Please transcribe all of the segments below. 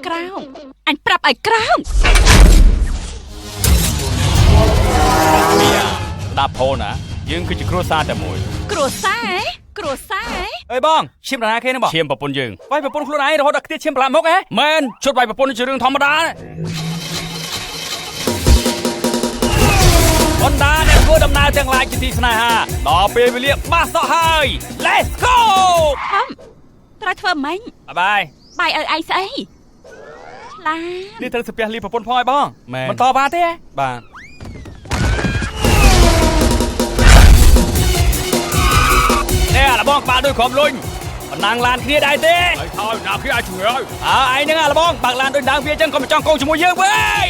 ក្រោមអញប្រាប់ឲ្យក្រោមដាប់ផូនណាយើងគឺជាគ្រួសារតែមួយគ្រួសារអើយបងឈាមតាណាគេណាបងឈាមប្រពន្ធយើងវាយប្រពន្ធខ្លួនឯងរហូតដល់ខ្ទាតឈាមប្រឡាក់មុខហ៎មែនជត់វាយប្រពន្ធជារឿងធម្មតាបណ្ដាអ្នកធ្វើដំណើរទាំងឡាយជាទីស្នេហាដល់ពេលវេលាបាសសក់ហើយ Let's go ហំត្រូវធ្វើម៉េចបាយឲ្យឯងស្អីឆ្លាតនេះត្រូវស្ពះលីប្រពន្ធផងឲ្យបងបន្តបានទេបាទនេះអាលបងក្បាលដូចក្រុមលុញបណ្ដាំងឡានគ្នាដែរទេហើយថយណាគ្នាឲ្យជំរឿឯងហ្នឹងអាលបងបើកឡានដូចដើមវាអញ្ចឹងកុំចង់កោជាមួយយើងវិញ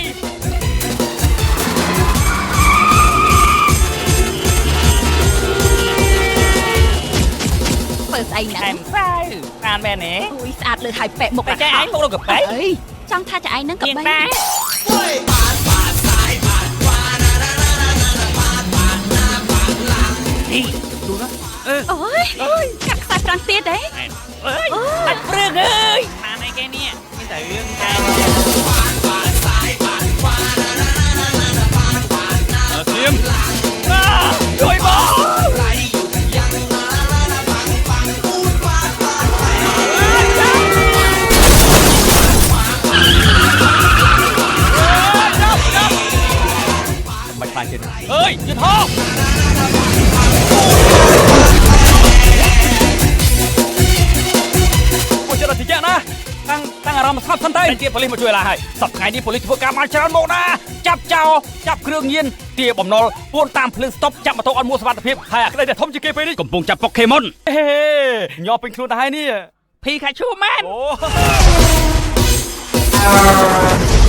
ធ្វើស្អីណាអែមស្អាតអានមែនទេអូយស្អាតលើហើយប៉ែមុខតែឯងមុខដូចកាប៉ែអើយចង់ថាចាឯងហ្នឹងកាប៉ែដែរនេះดูนะអូយកាត់ខ្សែប្រាំងទៀតទេអើយដាច់ព្រឹងអើយបានអីគេនេះមានតែរឿងតែសៀមជួយបងមិនខ្លាចទៀតអើយយឺតហោតិចណាតាំងអារម្មណ៍ស្ងប់សិនទៅជាប៉ូលីសមកជួយឡាហើយសប្តាហ៍នេះប៉ូលីសធ្វើការបានច្រើនមកណាចាប់ចោលចាប់គ្រឿងញៀនទាបំណុលពួនតាមភ្លើងស្តុបចាប់ម៉ូតូអត់មួសុវត្ថិភាពហើយអាក្តីតែធំជាងគេពេលនេះកំពុងចាប់ប៉ុកខេមុនញ័រពេញខ្លួនទៅហើយនេះភីខាច់ឈូមែនអូ